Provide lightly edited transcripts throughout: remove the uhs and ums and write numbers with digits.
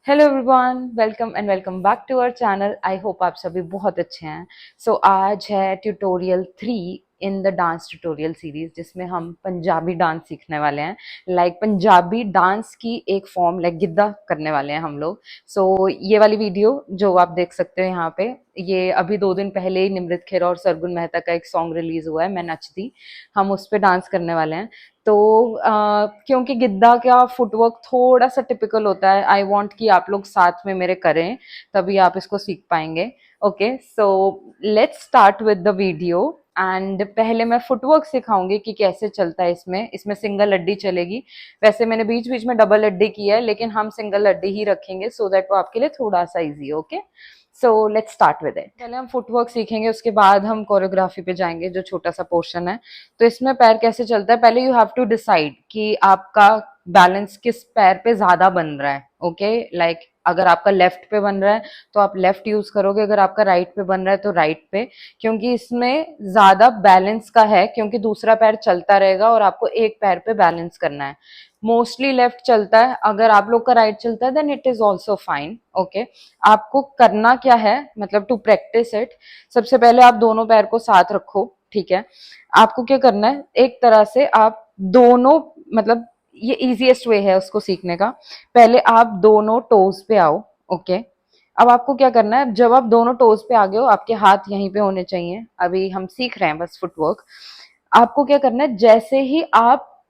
Hello everyone, welcome back to our channel. I hope आप सभी बहुत अच्छे हैं। आज है tutorial 3 in the dance tutorial series, जिसमें हम पंजाबी डांस सीखने वाले हैं। पंजाबी डांस की एक फॉर्म गिद्दा करने वाले हैं हम लोग। ये वाली वीडियो जो आप देख सकते हो यहाँ पे, ये अभी 2 दिन पहले ही निमृत खेरा और सरगुन मेहता का एक सॉन्ग रिलीज हुआ है, मैं नचती। हम उस पर डांस करने वाले हैं। क्योंकि गिद्दा का फुटवर्क थोड़ा सा टिपिकल होता है, आई वांट कि आप लोग साथ में मेरे करें, तभी आप इसको सीख पाएंगे। Okay, so let's start with the video. And पहले मैं फुटवर्क सिखाऊंगी कि कैसे चलता है। इसमें सिंगल अड्डी चलेगी। वैसे मैंने बीच बीच में डबल अड्डी किया है, लेकिन हम सिंगल अड्डी ही रखेंगे सो दैट वो आपके लिए थोड़ा सा easy. Okay, so let's start with it. पहले हम फुटवर्क सीखेंगे, उसके बाद हम कोरियोग्राफी पे जाएंगे, जो छोटा सा पोर्शन है। तो इसमें पैर कैसे चलता है, पहले यू हैव टू डिसाइड कि आपका बैलेंस किस पैर पे ज्यादा बन रहा है। ओके, अगर आपका लेफ्ट पे बन रहा है तो आप लेफ्ट यूज करोगे, अगर आपका राइट पे बन रहा है तो राइट पे, क्योंकि इसमें ज्यादा बैलेंस का है, क्योंकि दूसरा पैर चलता रहेगा और आपको एक पैर पे बैलेंस करना है। मोस्टली लेफ्ट चलता है, अगर आप लोग का राइट चलता है then it is also fine. Okay, आपको करना क्या है, मतलब टू प्रैक्टिस इट, सबसे पहले आप दोनों पैर को साथ रखो। ठीक है, आपको क्या करना है, एक तरह से आप दोनों, मतलब ये इजीएस्ट वे है उसको सीखने का। पहले आप दोनों टोज पे आओ। ओके, अब आपको क्या करना है, जब आप दोनों टोज पे आ गए हो, आपके हाथ यहीं पे होने चाहिए। अभी हम सीख रहे हैं बस फुटवर्क। आपको क्या करना है, जैसे ही आप,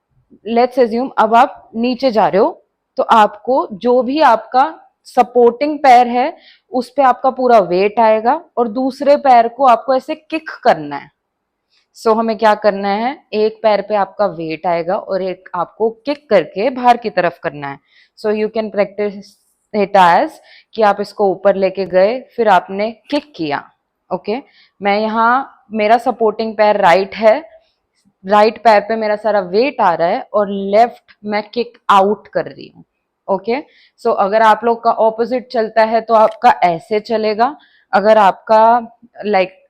लेट्स एज्यूम अब आप नीचे जा रहे हो, तो आपको जो भी आपका सपोर्टिंग पैर है उस पे आपका पूरा वेट आएगा, और दूसरे पैर को आपको ऐसे किक करना है। हमें क्या करना है, एक पैर पे आपका वेट आएगा और एक आपको किक करके बाहर की तरफ करना है। You can practise it as कि आप इसको ऊपर लेके गए, फिर आपने किक किया। ओके, मैं यहाँ, मेरा सपोर्टिंग पैर राइट है, राइट पैर पे मेरा सारा वेट आ रहा है, और लेफ्ट मैं किक आउट कर रही हूँ। ओके, अगर आप लोग का ऑपोजिट चलता है तो आपका ऐसे चलेगा। अगर आपका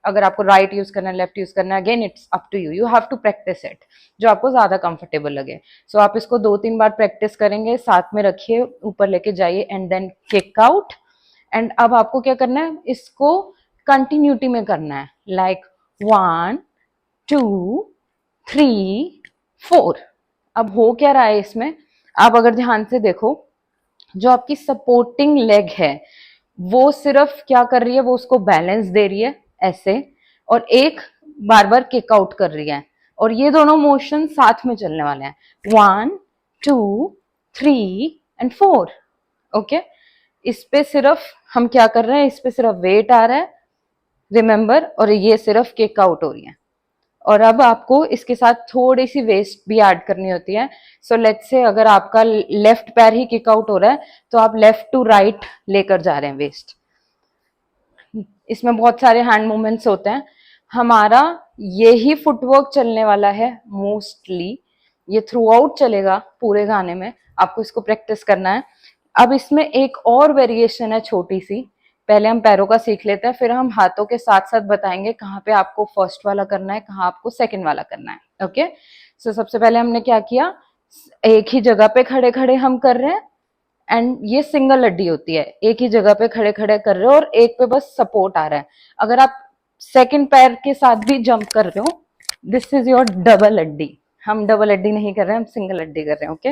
अगर आपको राइट यूज करना है, लेफ्ट यूज करना है, again it's up to you, you have to practice it जो आपको ज्यादा कंफर्टेबल लगे। आप इसको 2-3 बार प्रैक्टिस करेंगे, साथ में रखिए, ऊपर लेके जाइए and then kick out. And अब आपको क्या करना है, इसको कंटिन्यूटी में करना है, 1 2 3 4। अब हो क्या रहा है इसमें, आप अगर ध्यान से देखो, जो आपकी सपोर्टिंग लेग है वो सिर्फ क्या कर रही है, वो उसको बैलेंस दे रही है ऐसे, और एक बार बार किक आउट कर रही है, और ये दोनों मोशन साथ में चलने वाले हैं, 1 2 3 एंड 4। ओके, इस पे सिर्फ हम क्या कर रहे हैं, इस पे सिर्फ वेट आ रहा है, रिमेंबर, और ये सिर्फ किक आउट हो रही है। और अब आपको इसके साथ थोड़ी सी वेस्ट भी ऐड करनी होती है। लेट्स से अगर आपका लेफ्ट पैर ही किक आउट हो रहा है, तो आप लेफ्ट टू राइट लेकर जा रहे हैं वेस्ट। इसमें बहुत सारे हैंड मूवमेंट्स होते हैं। हमारा यही फुटवर्क चलने वाला है मोस्टली, ये थ्रू आउट चलेगा पूरे गाने में, आपको इसको प्रैक्टिस करना है। अब इसमें एक और वेरिएशन है छोटी सी, पहले हम पैरों का सीख लेते हैं, फिर हम हाथों के साथ साथ बताएंगे कहाँ पे आपको फर्स्ट वाला करना है, कहाँ आपको सेकंड वाला करना है। ओके, सबसे पहले हमने क्या किया, एक ही जगह पे खड़े खड़े हम कर रहे हैं, एंड ये सिंगल अड्डी होती है, एक ही जगह पे खड़े खड़े कर रहे हो और एक पे बस सपोर्ट आ रहा है। अगर आप सेकंड पैर के साथ भी जंप कर रहे हो, दिस इज योर डबल अड्डी। हम डबल अड्डी नहीं कर रहे हैं, हम सिंगल अड्डी कर रहे हैं। ओके,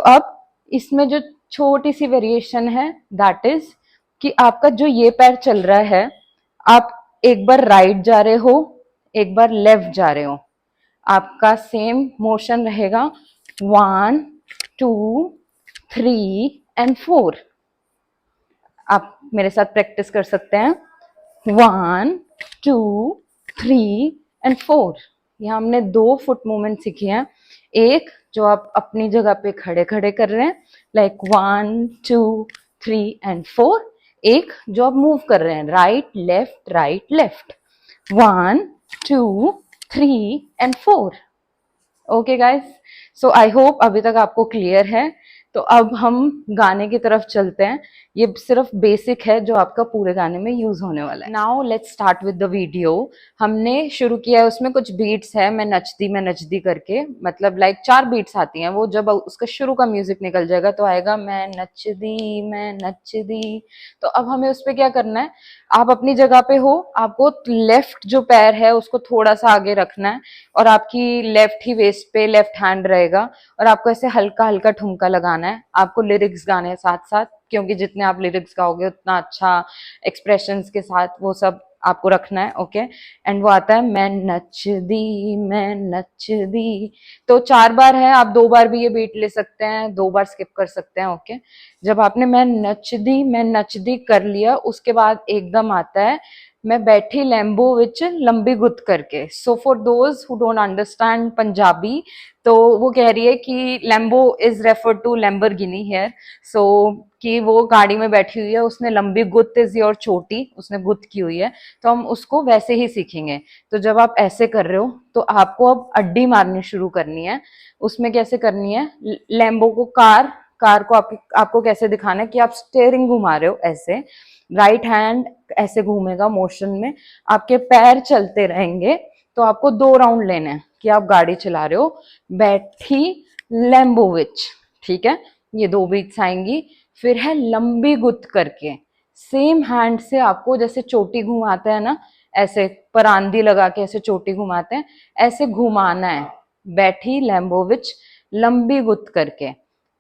अब इसमें जो छोटी सी वेरिएशन है, दैट इज कि आपका जो ये पैर चल रहा है, आप एक बार राइट जा रहे हो, एक बार लेफ्ट जा रहे हो, आपका सेम मोशन रहेगा, 1 2 3 एंड 4। आप मेरे साथ प्रैक्टिस कर सकते हैं, 1 2 3 एंड 4। यहाँ हमने 2 फुट मूवमेंट सीखी हैं, एक जो आप अपनी जगह पे खड़े खड़े कर रहे हैं, 1 2 3 एंड 4, एक जो आप मूव कर रहे हैं, right left, 1 2 3 and 4। Okay guys, I hope अभी तक आपको क्लियर है। तो अब हम गाने की तरफ चलते हैं। ये सिर्फ बेसिक है जो आपका पूरे गाने में यूज होने वाला है। Now let's start with the video. हमने शुरू किया है, उसमें कुछ बीट्स है, मैं नचदी करके, मतलब लाइक 4 बीट्स आती हैं। वो जब उसका शुरू का म्यूजिक निकल जाएगा तो आएगा मैं नचदी। तो अब हमें उस पर क्या करना है, आप अपनी जगह पे हो, आपको लेफ्ट जो पैर है उसको थोड़ा सा आगे रखना है और आपकी लेफ्ट ही वेस्ट पे लेफ्ट हैंड रहेगा और आपको ऐसे हल्का हल्का ठुमका लगाना है। आपको लिरिक्स गाने हैं साथ साथ, क्योंकि जितने आप लिरिक्स गाओगे उतना अच्छा एक्सप्रेशंस के साथ वो सब आपको रखना है। ओके, एंड वो आता है मैं नच दी। तो 4 बार है, आप 2 बार भी ये बीट ले सकते हैं, 2 बार स्किप कर सकते हैं। ओके, जब आपने मैं नच दी कर लिया, उसके बाद एकदम आता है मैं बैठी लैम्बो विच लंबी गुत करके। So for those who don't understand Punjabi, तो वो कह रही है कि Lambo is refer to Lamborghini here. So कि वो गाड़ी में बैठी हुई है, उसने लंबी गुत इज योर चोटी, उसने गुत की हुई है, तो हम उसको वैसे ही सीखेंगे। तो जब आप ऐसे कर रहे हो तो आपको अब अड्डी मारनी शुरू करनी है। उसमें कैसे करनी है, लैम्बो को कार को आपको कैसे दिखाना है कि आप स्टेयरिंग घुमा रहे हो ऐसे, राइट हैंड ऐसे घूमेगा मोशन में, आपके पैर चलते रहेंगे। तो आपको 2 राउंड लेने हैं कि आप गाड़ी चला रहे हो बैठी लैम्बोविच। ठीक है, ये 2 बीट्स आएंगी। फिर है लंबी गुत करके, सेम हैंड से आपको जैसे चोटी घुमाते हैं ना, ऐसे परांदी लगा के ऐसे चोटी घुमाते हैं, ऐसे घुमाना है बैठी लैम्बोविच लंबी गुत करके।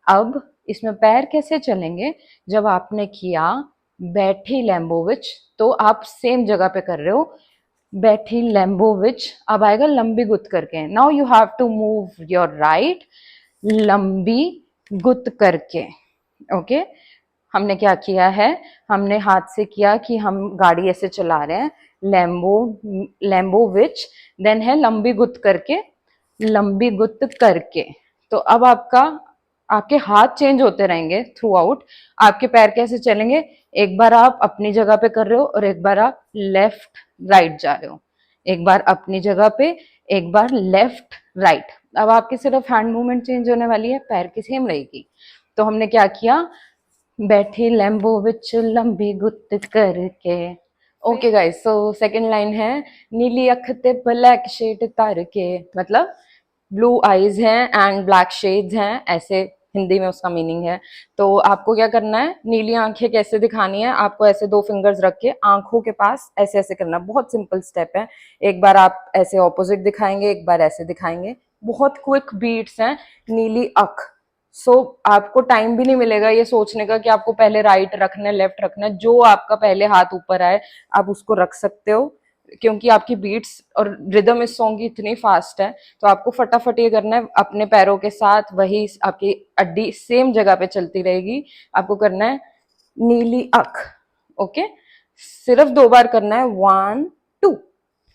अब इसमें पैर कैसे चलेंगे, जब आपने किया बैठी लैम्बोविच तो आप सेम जगह पे कर रहे हो बैठी लैम्बोविच, अब आएगा लंबी गुत करके। Now you have to move your right लंबी गुत करके। ओके, हमने क्या किया है, हमने हाथ से किया कि हम गाड़ी ऐसे चला रहे हैं, लैम्बोविच, देन है लंबी गुत करके, लंबी गुत करके। तो अब आपके हाथ चेंज होते रहेंगे थ्रू आउट। आपके पैर कैसे चलेंगे, एक बार आप अपनी जगह पे कर रहे हो और एक बार आप लेफ्ट राइट जा रहे हो, एक बार अपनी जगह पे, एक बार लेफ्ट राइट। अब आपकी सिर्फ हैंड मूवमेंट चेंज होने वाली है, पैर की सेम रहेगी। तो हमने क्या किया, बैठी लैम्बो विच लंबी गुत करके। Okay guys, so second line है नीली अख ते ब्लैक शेड तार के, मतलब ब्लू आईज हैं एंड ब्लैक शेड्स हैं, ऐसे हिंदी में उसका मीनिंग है। तो आपको क्या करना है, नीली आंखें कैसे दिखानी है, आपको ऐसे 2 फिंगर्स रख के आंखों के पास ऐसे ऐसे करना, बहुत सिंपल स्टेप है। एक बार आप ऐसे ऑपोजिट दिखाएंगे, एक बार ऐसे दिखाएंगे, बहुत क्विक बीट्स हैं। नीली अख, सो आपको टाइम भी नहीं मिलेगा ये सोचने का कि आपको पहले राइट रखना है लेफ्ट रखना है, जो आपका पहले हाथ ऊपर आए आप उसको रख सकते हो, क्योंकि आपकी बीट्स और रिदम इस सॉन्ग की इतनी फास्ट है। तो आपको फटाफट ये करना है, अपने पैरों के साथ वही आपकी अड्डी सेम जगह पे चलती रहेगी। आपको करना है नीली अख। ओके, सिर्फ 2 बार करना है, 1 2।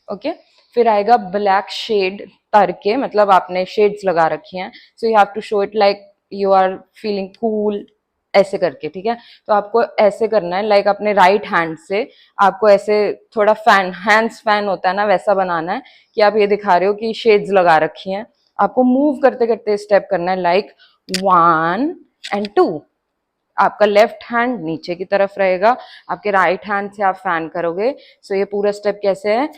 ओके, फिर आएगा ब्लैक शेड तर के, मतलब आपने शेड्स लगा रखी हैं, so you have to show it like you are feeling cool, ऐसे करके। ठीक है, तो आपको ऐसे करना है, लाइक अपने राइट हैंड से आपको ऐसे थोड़ा फैन, हैंड्स फैन होता है ना, वैसा बनाना है कि आप ये दिखा रहे हो कि शेड्स लगा रखी हैं। आपको मूव करते करते स्टेप करना है, लाइक 1 एंड 2। आपका लेफ्ट हैंड नीचे की तरफ रहेगा, आपके राइट हैंड से आप फैन करोगे। सो ये पूरा स्टेप कैसे है,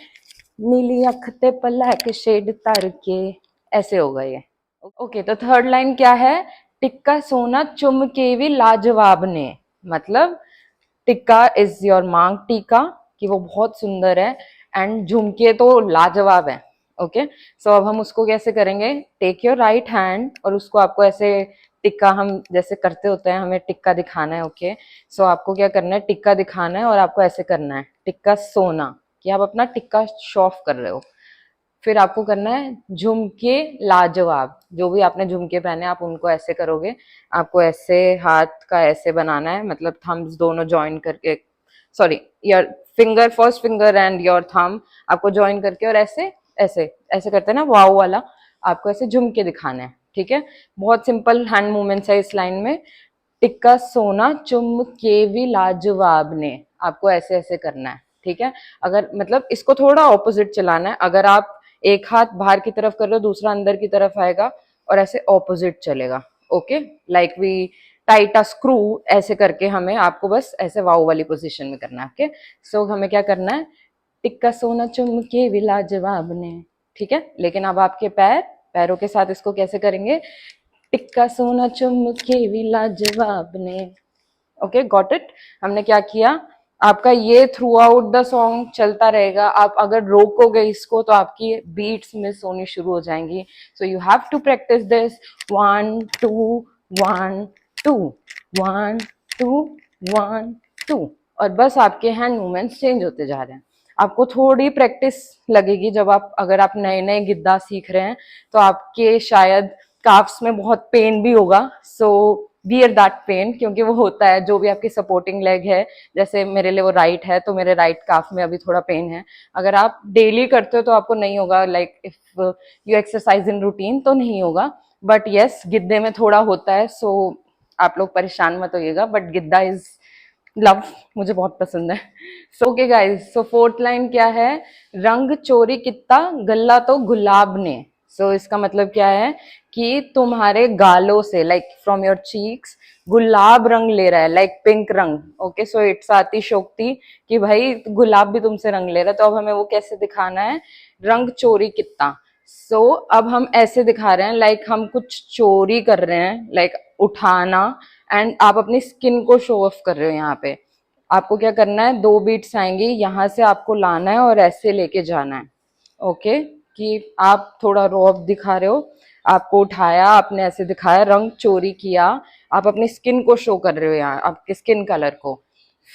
नीली अख ते ब्लैक शेड तर के, ऐसे होगा ये। ओके, तो थर्ड लाइन क्या है, टिक्का सोना चुम के भी लाजवाब ने, मतलब टिक्का इज योर मांग टीका, कि वो बहुत सुंदर है, एंड झुमके तो लाजवाब है। ओके, सो अब हम उसको कैसे करेंगे, टेक योर राइट हैंड और उसको आपको ऐसे टिक्का, हम जैसे करते होते हैं, हमें टिक्का दिखाना है। ओके, सो आपको क्या करना है, टिक्का दिखाना है और आपको ऐसे करना है टिक्का सोना, कि आप अपना टिक्का शो ऑफ कर रहे हो। फिर आपको करना है झुमके लाजवाब, जो भी आपने झुमके पहने आप उनको ऐसे करोगे। आपको ऐसे हाथ का ऐसे बनाना है, मतलब थम्स दोनों ज्वाइन करके, sorry your finger, first finger and your thumb आपको ज्वाइन करके, और ऐसे ऐसे ऐसे करते हैं ना वाव वाला, आपको ऐसे झुमके दिखाना है। ठीक है, बहुत सिंपल हैंड मूवमेंट्स है इस लाइन में। टिक्का सोना चुम के भी लाजवाब ने, आपको ऐसे ऐसे करना है। ठीक है, अगर मतलब इसको थोड़ा ऑपोजिट चलाना है, अगर आप एक हाथ बाहर की तरफ कर रहे हो, दूसरा अंदर की तरफ आएगा और ऐसे ऑपोजिट चलेगा। Okay, like we tight a screw, ऐसे करके हमें आपको बस ऐसे वाव वाली पोजीशन में करना है। ओके, सो हमें क्या करना है, टिक्का सोना चुम के भी लाजवाब ने, ठीक है। लेकिन अब आपके पैरों के साथ इसको कैसे करेंगे, टिक्का सोना चुम के भी लाजवाब ने। Okay, got it. हमने क्या किया, आपका ये थ्रू आउट द सॉन्ग चलता रहेगा। आप अगर रोकोगे इसको तो आपकी बीट्स मिस होनी शुरू हो जाएंगी। So you have to practise this, 1 2 1 2 1 2 1 2, और बस आपके हैंड मूवमेंट्स चेंज होते जा रहे हैं। आपको थोड़ी प्रैक्टिस लगेगी जब आप, अगर आप नए नए गिद्दा सीख रहे हैं तो आपके शायद काफ्स में बहुत पेन भी होगा। सो बियर दैट पेन, क्योंकि वो होता है, जो भी आपकी सपोर्टिंग लेग है, जैसे मेरे लिए वो राइट है तो मेरे राइट काफ में अभी थोड़ा पेन है। अगर आप डेली करते हो तो आपको नहीं होगा, like if you exercise in routine तो नहीं होगा, बट यस गिद्दे में थोड़ा होता है। सो आप लोग परेशान मत होइएगा, बट गिद्दा इज लव, मुझे बहुत पसंद है। सो ओके गाइस, सो फोर्थ लाइन क्या है, रंग चोरी कित्ता गल्ला तो गुलाब ने। सो इसका मतलब क्या है कि तुम्हारे गालों से, लाइक फ्रॉम योर चीक्स, गुलाब रंग ले रहा है, लाइक पिंक रंग। ओके, सो इट्स अतिशोक्ति कि भाई गुलाब भी तुमसे रंग ले रहा है। तो अब हमें वो कैसे दिखाना है, रंग चोरी कित्ता। सो अब हम ऐसे दिखा रहे हैं लाइक हम कुछ चोरी कर रहे हैं, लाइक उठाना, एंड आप अपनी स्किन को शो ऑफ कर रहे हो। यहाँ पे आपको क्या करना है, 2 बीट्स आएंगी, यहाँ से आपको लाना है और ऐसे लेके जाना है। ओके, कि आप थोड़ा रॉब दिखा रहे हो, आपको उठाया, आपने ऐसे दिखाया, रंग चोरी किया, आप अपनी स्किन को शो कर रहे हो, यहाँ आपके स्किन कलर को।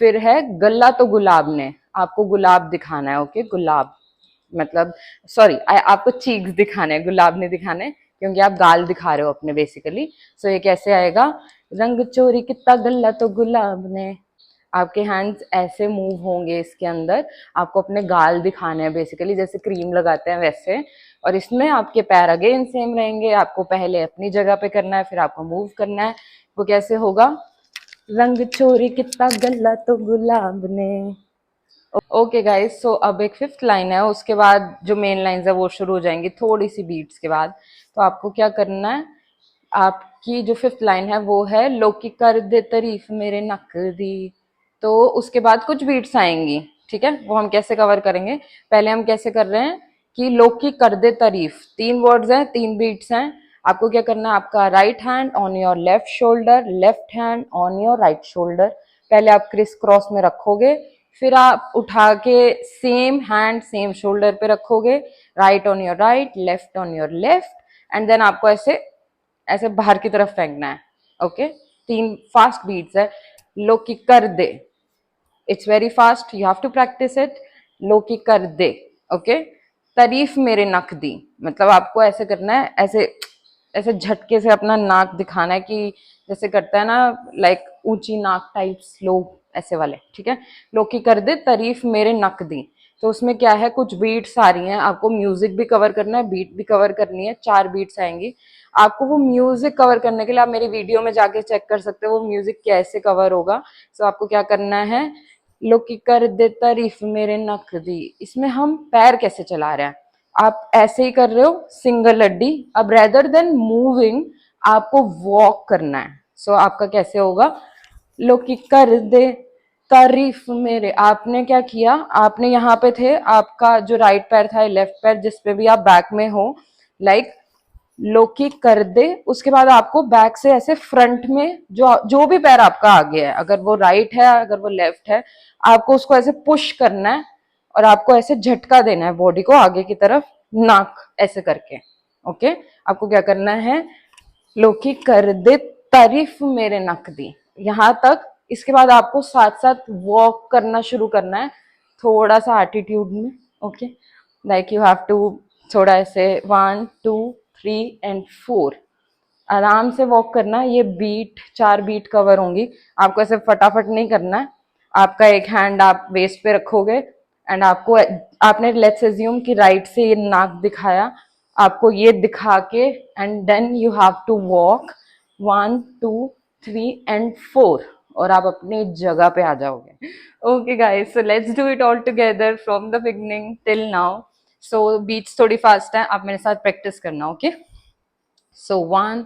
फिर है गल्ला तो गुलाब ने, आपको गुलाब दिखाना है। ओके, गुलाब मतलब, सॉरी, आपको चीक्स दिखाने हैं, गुलाब नहीं दिखाने, क्योंकि आप गाल दिखा रहे हो अपने बेसिकली। सो ये कैसे आएगा, रंग चोरी कितना गल्ला तो गुलाब ने। आपके हैंड्स ऐसे मूव होंगे इसके अंदर, आपको अपने गाल दिखाने हैं बेसिकली, जैसे क्रीम लगाते हैं वैसे। और इसमें आपके पैर अगेन सेम रहेंगे, आपको पहले अपनी जगह पे करना है, फिर आपको मूव करना है। वो कैसे होगा, रंग चोरी कितना गल्ला तो गुलाब ने। ओके गाइस, सो अब एक फिफ्थ लाइन है, उसके बाद जो मेन लाइंस है वो शुरू हो जाएंगी थोड़ी सी बीट्स के बाद। तो आपको क्या करना है, आपकी जो फिफ्थ लाइन है वो है, लोकी कर दे तारीफ मेरे नक दी। तो उसके बाद कुछ बीट्स आएंगी, ठीक है, वो हम कैसे कवर करेंगे। पहले हम कैसे कर रहे हैं कि लोकी कर दे तारीफ, 3 वर्ड्स हैं, 3 बीट्स हैं। आपको क्या करना है, आपका right hand on your left shoulder, left hand on your right shoulder. पहले आप क्रिस क्रॉस में रखोगे, फिर आप उठा के सेम हैंड सेम शोल्डर पे रखोगे, right on your right, left on your left, and then आपको ऐसे ऐसे बाहर की तरफ फेंकना है। ओके, 3 फास्ट बीट्स है, लो की कर दे, it's very fast, you have to practice it. लो की कर दे, ओके। तारीफ मेरे नक दी, मतलब आपको ऐसे करना है, ऐसे ऐसे झटके से अपना नाक दिखाना है, कि जैसे करता है ना, लाइक ऊंची नाक टाइप्स लोग, ऐसे वाले, ठीक है। लोग की कर दे तारीफ मेरे नक दी। तो उसमें क्या है, कुछ बीट्स आ रही हैं, आपको म्यूजिक भी कवर करना है, बीट भी कवर करनी है, 4 बीट्स आएंगी। आपको वो म्यूजिक कवर करने के लिए आप मेरी वीडियो में जाके चेक कर सकते हो वो म्यूजिक कैसे कवर होगा। सो आपको क्या करना है, लोग की कर दे तारीफ मेरे नक दी, इसमें हम पैर कैसे चला रहे हैं, आप ऐसे ही कर रहे हो सिंगल लड्डी। अब रेदर देन मूविंग आपको वॉक करना है। सो आपका कैसे होगा, लोग की कर दे तारीफ मेरे, आपने क्या किया, आपने यहाँ पे थे, आपका जो राइट पैर था, लेफ्ट पैर, जिस पे भी आप बैक में हो, लाइक लोकी कर दे, उसके बाद आपको बैक से ऐसे फ्रंट में जो जो भी पैर आपका आगे है, अगर वो राइट है अगर वो लेफ्ट है, आपको उसको ऐसे पुश करना है और आपको ऐसे झटका देना है बॉडी को आगे की तरफ, नाक ऐसे करके। ओके, आपको क्या करना है, लोकी कर दे तारीफ मेरे नक दी, यहाँ तक। इसके बाद आपको साथ साथ वॉक करना शुरू करना है, थोड़ा सा एटीट्यूड में। Okay, like you have to थोड़ा ऐसे 1 2 3 एंड 4 आराम से वॉक करना है। ये बीट 4 बीट कवर होंगी, आपको ऐसे फटाफट नहीं करना है। आपका एक हैंड आप वेस्ट पे रखोगे, एंड आपको, आपने लेट्स अज्यूम कि राइट से ये नाक दिखाया, आपको ये दिखा के, and then you have to walk 1 2 3 and 4, और आप अपनी जगह पे आ जाओगे। Okay guys, so let's do it all together from the beginning till now. So beats थोड़ी फास्ट है, आप मेरे साथ प्रैक्टिस करना। Okay, so 1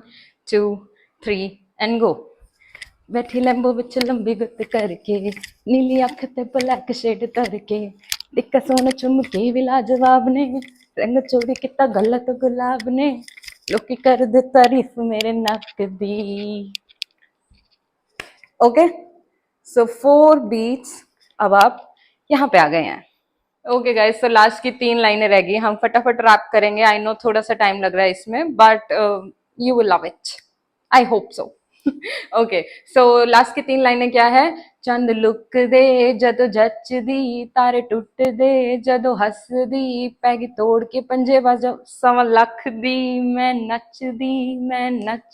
2 3 and go. बैठी लैम्बो विच लंबी गुत करके, नीली अख ते ब्लैक शेड करके, दिक्का सोन चुम के भी लाजवाब ने, रंग चोरी किता गलत गुलाब ने, लोकी कर दे तारीफ मेरे नक दी। ओके, सो 4 बीट्स। अब आप यहाँ पे आ गए हैं। ओके गाइस, तो लास्ट की 3 लाइनें रह गई, हम फटाफट रैप करेंगे। आई नो थोड़ा सा टाइम लग रहा है इसमें, but you will love it, I hope so. Okay, so last की 3 लाइनें क्या है? चंद लुक दे जदों जच दी, तारे टुट दे जदों हस दी, पैगी तोड़ के पंजे बाजो सवा लख दी, मैं नच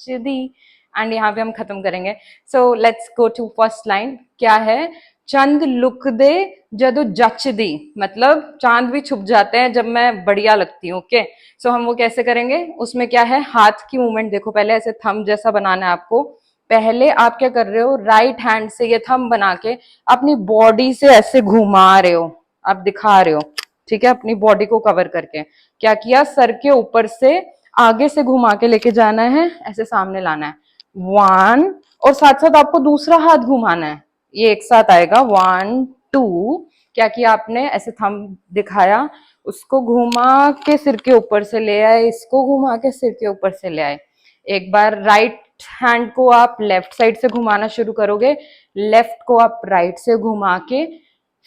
दी। एंड यहाँ पे हम खत्म करेंगे। So let's go to first line. क्या है? चंद लुक दे जदों जच दी, मतलब चांद भी छुप जाते हैं जब मैं बढ़िया लगती हूँ। ओके, सो हम वो कैसे करेंगे? उसमें क्या है, हाथ की मूवमेंट देखो। पहले ऐसे थंब जैसा बनाना है आपको। पहले आप क्या कर रहे हो, राइट हैंड से ये थंब बना के अपनी बॉडी से ऐसे घुमा रहे हो, आप दिखा रहे हो। ठीक है, अपनी बॉडी को कवर करके क्या किया, सर के ऊपर से आगे से घुमा के लेके जाना है, ऐसे सामने लाना है। 1, और साथ साथ आपको दूसरा हाथ घुमाना है, ये एक साथ आएगा। 1 2। क्या किया आपने, ऐसे थंब दिखाया, उसको घुमा के सिर के ऊपर से ले आए, इसको घुमा के सिर के ऊपर से ले आए। एक बार राइट हैंड को आप लेफ्ट साइड से घुमाना शुरू करोगे, लेफ्ट को आप राइट से घुमा के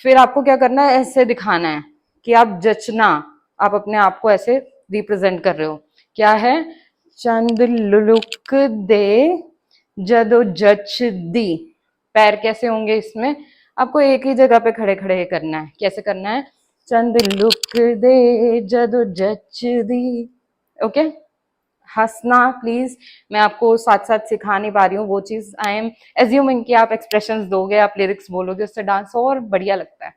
फिर आपको क्या करना है, ऐसे दिखाना है कि आप जचना, आप अपने आप को ऐसे रिप्रेजेंट कर रहे हो। क्या है? चंद लुक दे जदों जच दी। पैर कैसे होंगे इसमें? आपको एक ही जगह पे खड़े खड़े करना है। कैसे करना है? चंद लुक दे जदों जच दी। ओके, हंसना प्लीज, मैं आपको साथ साथ सिखा नहीं पा रही हूँ वो चीज। आई एम एज्यूमिंग कि आप एक्सप्रेशंस दोगे, आप लिरिक्स बोलोगे, उससे डांस और बढ़िया लगता है।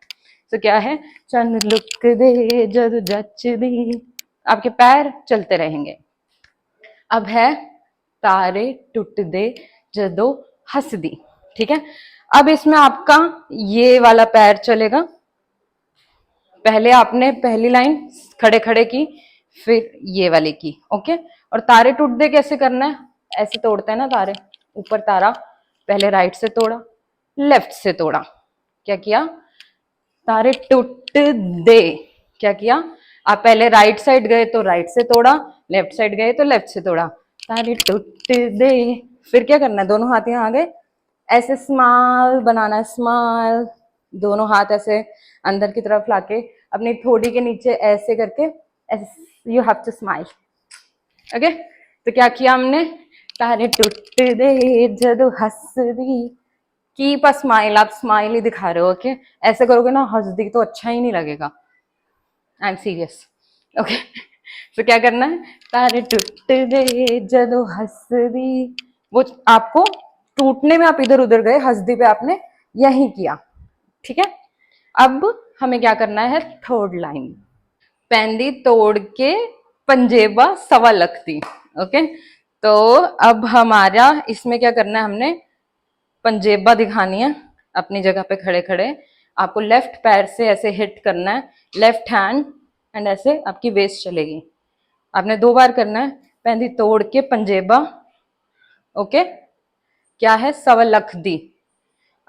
तो क्या है? चंद लुक दे जदों जच दी, आपके पैर चलते रहेंगे। अब है तारे टूट दे जदों हंस दी। ठीक है, अब इसमें आपका ये वाला पैर चलेगा। पहले आपने पहली लाइन खड़े खड़े की, फिर ये वाले की। ओके, और तारे टूट दे कैसे करना है? ऐसे तोड़ते हैं ना तारे, ऊपर तारा, पहले राइट से तोड़ा, लेफ्ट से तोड़ा। क्या किया? तारे टूट दे। क्या किया? आप पहले राइट साइड गए तो राइट से तोड़ा, लेफ्ट साइड गए तो लेफ्ट से तोड़ा। तारे टूट दे, फिर क्या करना है, दोनों हाथ यहाँ आ गए, ऐसे स्माइल बनाना है, स्माइल। दोनों हाथ ऐसे अंदर की तरफ लाके अपनी थोड़ी के नीचे ऐसे करके, ऐसे you have to smile. Okay, तो क्या किया हमने? तारे टूट दे जदों हंस दी, कीप अ स्माइल, आप स्माइल ही दिखा रहे हो। ओके, ऐसे करोगे ना हंस दी तो अच्छा ही नहीं लगेगा। I am serious. ओके, तो क्या करना है? तारे टूट दे जदों हंस दी, वो आपको टूटने में आप इधर उधर गए, हंसदी पे आपने यही किया। ठीक है, अब हमें क्या करना है, थर्ड लाइन। पैंदी तोड़ के पंजेबा सवा लख दी। ओके, तो अब हमारा इसमें क्या करना है, हमने पंजेबा दिखानी है अपनी जगह पे खड़े खड़े। आपको लेफ्ट पैर से ऐसे हिट करना है, लेफ्ट हैंड, एंड ऐसे आपकी वेस्ट चलेगी। आपने 2 बार करना है, पैंदी तोड़ के पंजेबा। ओके, क्या है? सवा लख दी।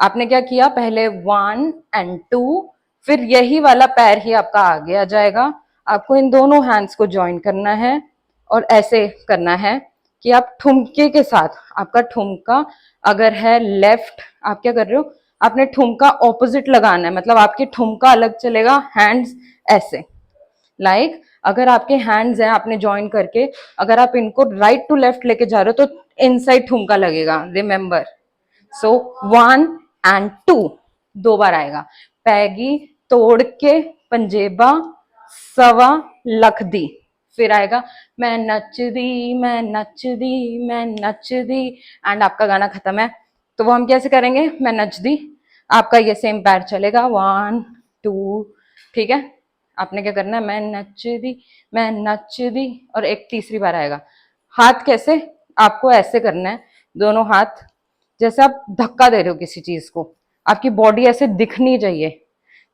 आपने क्या किया, पहले 1 एंड 2, फिर यही वाला पैर ही आपका आगे आ जाएगा। आपको इन दोनों हैंड्स को ज्वाइन करना है और ऐसे करना है कि आप ठुमके के साथ, आपका ठुमका अगर है लेफ्ट, आप क्या कर रहे हो, आपने ठुमका ऑपोजिट लगाना है, मतलब आपकी ठुमका अलग चलेगा, हैंड्स ऐसे। लाइक अगर आपके हैंड्स हैं आपने ज्वाइन करके, अगर आप इनको राइट टू लेफ्ट लेके जा रहे हो तो इनसाइड ठुमका लगेगा, रिमेंबर। सो 1 एंड 2, 2 बार आएगा। पैगी तोड़ के पंजेबा सवा लख दी, फिर आएगा मैं नच दी, मैं नच दी, मैं नच दी, एंड आपका गाना खत्म है। तो वो हम कैसे करेंगे, मैं नच दी, आपका ये सेम पैर चलेगा 1 2। ठीक है, आपने क्या करना है, मैं नच दी, मैं नच दी, और एक तीसरी बार आएगा। हाथ कैसे, आपको ऐसे करना है, दोनों हाथ जैसे आप धक्का दे रहे हो किसी चीज को, आपकी बॉडी ऐसे दिखनी चाहिए,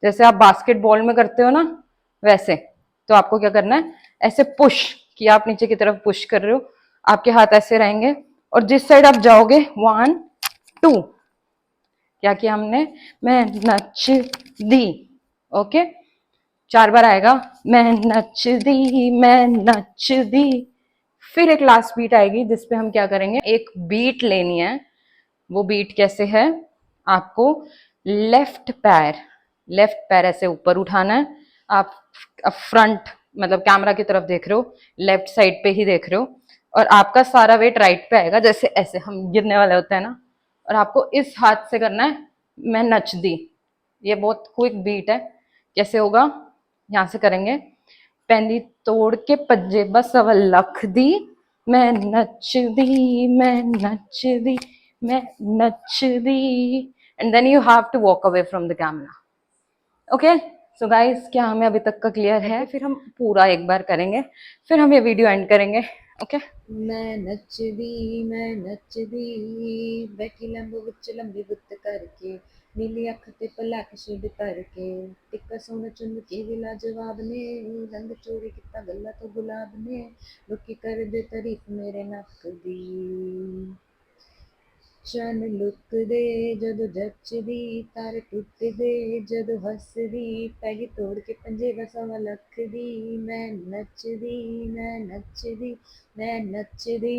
जैसे आप बास्केटबॉल में करते हो ना वैसे। तो आपको क्या करना है, ऐसे पुश किया, आप नीचे की तरफ पुश कर रहे हो, आपके हाथ ऐसे रहेंगे, और जिस साइड आप जाओगे 1 2, क्या किया हमने, मैं नच दी। ओके, 4 बार आएगा, मैं नच दी, मैं नच दी। फिर एक लास्ट बीट आएगी जिसपे हम क्या करेंगे, एक बीट लेनी है। वो बीट कैसे है, आपको लेफ्ट पैर, लेफ्ट पैर ऐसे ऊपर उठाना है। आप फ्रंट मतलब कैमरा की तरफ देख रहे हो, लेफ्ट साइड पे ही देख रहे हो, और आपका सारा वेट राइट पे आएगा, जैसे ऐसे हम गिरने वाले होते हैं ना। और आपको इस हाथ से करना है, मैं नच दी। ये बहुत क्विक बीट है। कैसे होगा, यहां से करेंगे, पैंदी तोड़ के पंजे बस अव लख दी, मैं नच दी, मैं नच दी, मैं नच दी। And then you have to walk away from the camera. Okay, so guys, क्या हमें अभी तक का क्लियर है? फिर हम पूरा एक बार करेंगे, फिर हम ये वीडियो एंड करेंगे। ओके, मैं नचदी, मैं नचदी, बैठी लंबो विच लंबी गुत्त करके, नीली अख ते पलक छेड़ करके, टिक्का सोना चुन के भी लाजवाब ने, रंग चोरी किता गल्ला तो गुलाब ने, लोकी कर दे तारीफ मेरे नक दी। ਚੰਨ ਲੁਕਦੇ ਜਦੋਂ ਜੱਚਦੀ, ਤਾਰੇ ਟੁੱਟਦੇ ਜਦੋਂ ਹੱਸਦੀ, ਪੈ ਗਈ ਤੋੜ ਕੇ ਪੰਜੇ ਵਸਾਂ ਲੱਖ ਦੀ, ਮੈਂ ਨੱਚਦੀ, ਮੈਂ ਨੱਚਦੀ, मैं नचदी।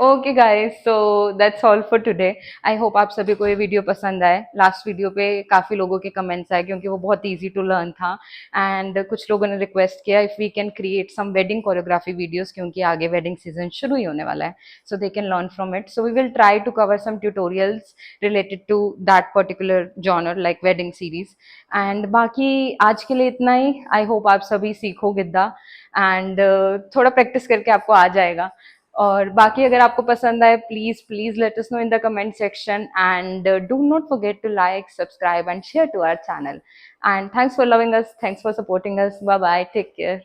Okay guys, so that's all for today. I hope आप सभी को ये वीडियो पसंद आए। लास्ट वीडियो पे काफ़ी लोगों के कमेंट्स आए क्योंकि वो बहुत इजी टू लर्न था। एंड कुछ लोगों ने रिक्वेस्ट किया if we can create some wedding choreography videos, क्योंकि आगे वेडिंग सीजन शुरू ही होने वाला है, so they can learn from it. So we will try to cover some tutorials related to that particular genre like wedding series. And बाकी आज के लिए इतना ही। आई होप आप सभी सीखो गिद्दा, एंड थोड़ा प्रैक्टिस करके आपको आ जाएगा। और बाकी अगर आपको पसंद आए, please please let us know in the comment section, and do not forget to like, subscribe and share to our channel. And thanks for loving us, thanks for supporting us. Bye bye, take care.